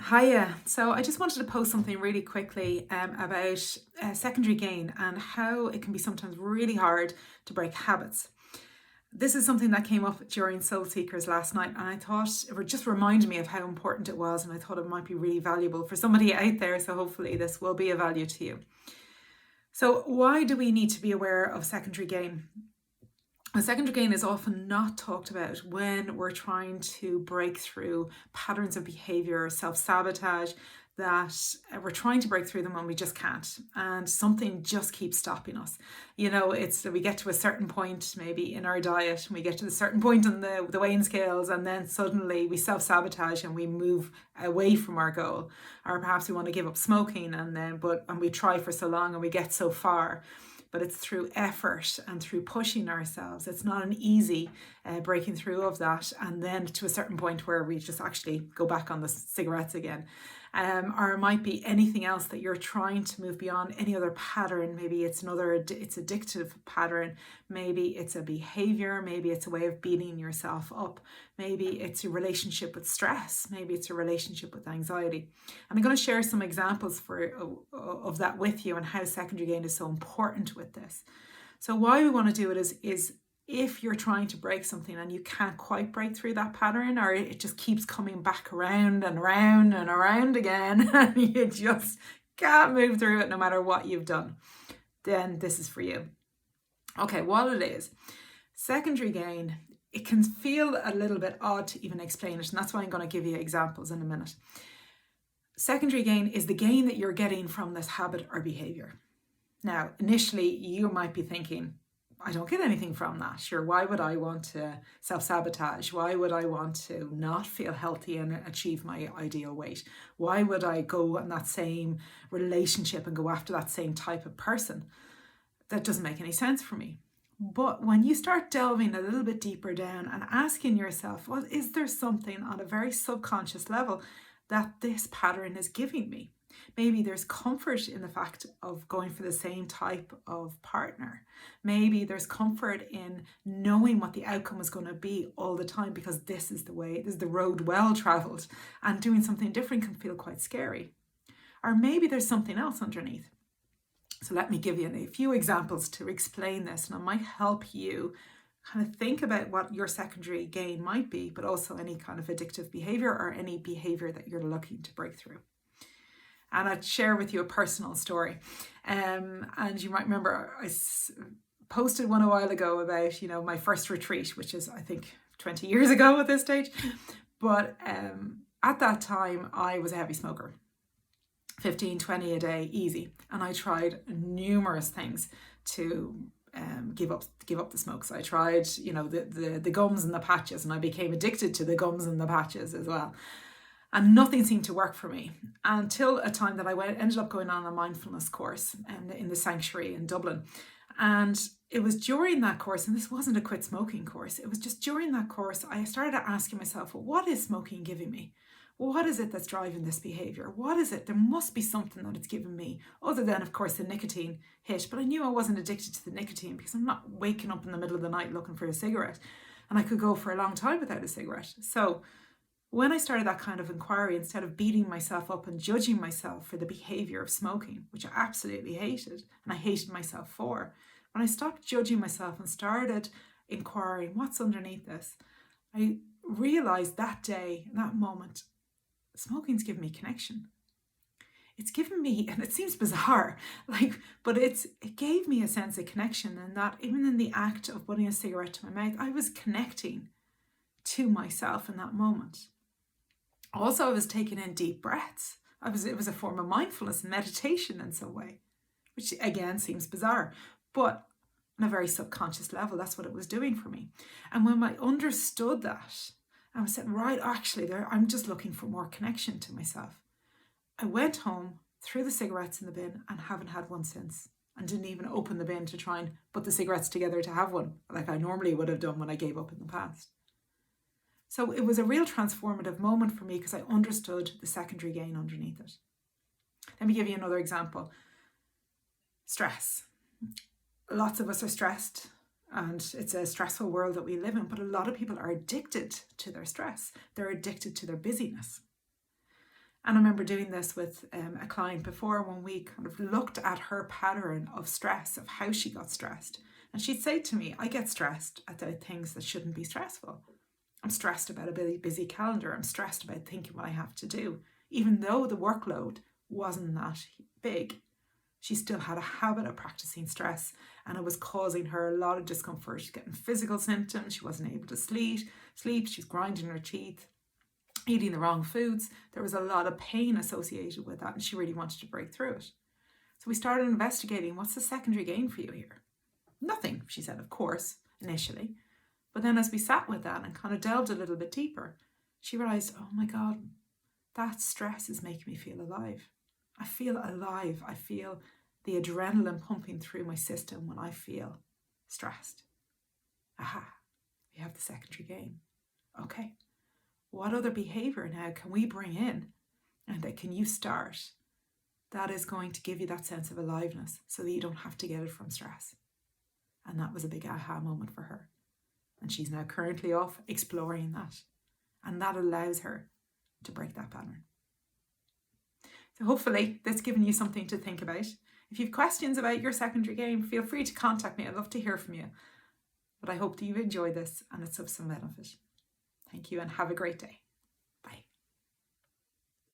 Hiya. So I just wanted to post something really quickly about secondary gain and how it can be sometimes really hard to break habits. This is something that came up during Soul Seekers last night, and I thought it would just remind me of how important it was, and I thought it might be really valuable for somebody out there. So hopefully this will be of value to you. So why do we need to be aware of secondary gain? Well, secondary gain is often not talked about when we're trying to break through patterns of behavior, self-sabotage, that we're trying to break through them and we just can't. And something just keeps stopping us. It's that we get to a certain point, maybe in our diet, and we get to a certain point in the weighing scales, and then suddenly we self-sabotage and we move away from our goal. Or perhaps we want to give up smoking and we try for so long and we get so far, but it's through effort and through pushing ourselves. It's not an easy breaking through of that, and then to a certain point where we just actually go back on the cigarettes again. Or it might be anything else that you're trying to move beyond, any other pattern. Maybe it's it's addictive pattern. Maybe it's a behavior. Maybe it's a way of beating yourself up. Maybe it's a relationship with stress. Maybe it's a relationship with anxiety. And I'm going to share some examples of that with you and how secondary gain is so important with this. So why we want to do it is if you're trying to break something and you can't quite break through that pattern, or it just keeps coming back around and around and around again, and you just can't move through it no matter what you've done, then this is for you. Okay, what it is, secondary gain, it can feel a little bit odd to even explain it, and that's why I'm going to give you examples in a minute. Secondary gain is the gain that you're getting from this habit or behavior. Now, initially, you might be thinking, I don't get anything from that. Sure, why would I want to self-sabotage? Why would I want to not feel healthy and achieve my ideal weight? Why would I go in that same relationship and go after that same type of person? That doesn't make any sense for me. But when you start delving a little bit deeper down and asking yourself, well, is there something on a very subconscious level that this pattern is giving me? Maybe there's comfort in the fact of going for the same type of partner. Maybe there's comfort in knowing what the outcome is going to be all the time, because this is the road well traveled, and doing something different can feel quite scary. Or maybe there's something else underneath. So let me give you a few examples to explain this, and it might help you kind of think about what your secondary gain might be, but also any kind of addictive behavior or any behavior that you're looking to break through. And I'd share with you a personal story. And you might remember I posted one a while ago about, my first retreat, which is, I think, 20 years ago at this stage. But at that time, I was a heavy smoker. 15, 20 a day, easy. And I tried numerous things to give up the smokes. I tried, the gums and the patches, and I became addicted to the gums and the patches as well. And nothing seemed to work for me until a time that I ended up going on a mindfulness course in the Sanctuary in Dublin. And it was during that course, and this wasn't a quit smoking course, it was just during that course, I started asking myself, well, what is smoking giving me? What is it that's driving this behavior? What is it? There must be something that it's given me, other than, of course, the nicotine hit. But I knew I wasn't addicted to the nicotine because I'm not waking up in the middle of the night looking for a cigarette. And I could go for a long time without a cigarette. So when I started that kind of inquiry, instead of beating myself up and judging myself for the behavior of smoking, which I absolutely hated, and I hated myself for, when I stopped judging myself and started inquiring what's underneath this, I realized that day, that moment, smoking's given me connection. It's given me, and it seems bizarre, but it gave me a sense of connection, and that even in the act of putting a cigarette to my mouth, I was connecting to myself in that moment. Also, I was taking in deep breaths. It was a form of mindfulness and meditation in some way, which again seems bizarre, but on a very subconscious level, that's what it was doing for me. And when I understood that, I was saying, right, actually, I'm just looking for more connection to myself. I went home, threw the cigarettes in the bin, and haven't had one since. And didn't even open the bin to try and put the cigarettes together to have one, like I normally would have done when I gave up in the past. So it was a real transformative moment for me because I understood the secondary gain underneath it. Let me give you another example. Stress. Lots of us are stressed, and it's a stressful world that we live in, but a lot of people are addicted to their stress. They're addicted to their busyness. And I remember doing this with a client before when we kind of looked at her pattern of stress, of how she got stressed. And she'd say to me, I get stressed about things that shouldn't be stressful. I'm stressed about a busy calendar. I'm stressed about thinking what I have to do. Even though the workload wasn't that big, she still had a habit of practicing stress, and it was causing her a lot of discomfort. She's getting physical symptoms. She wasn't able to sleep. She's grinding her teeth, eating the wrong foods. There was a lot of pain associated with that, and she really wanted to break through it. So we started investigating, what's the secondary gain for you here? Nothing, she said, of course, initially. But then as we sat with that and kind of delved a little bit deeper, she realized, oh my God, that stress is making me feel alive. I feel alive. I feel the adrenaline pumping through my system when I feel stressed. Aha, we have the secondary gain. Okay, what other behavior now can we bring in and that can you start that is going to give you that sense of aliveness so that you don't have to get it from stress? And that was a big aha moment for her. And she's now currently off exploring that. And that allows her to break that pattern. So hopefully that's given you something to think about. If you have questions about your secondary gain, feel free to contact me. I'd love to hear from you. But I hope that you've enjoyed this and it's of some benefit. Thank you and have a great day.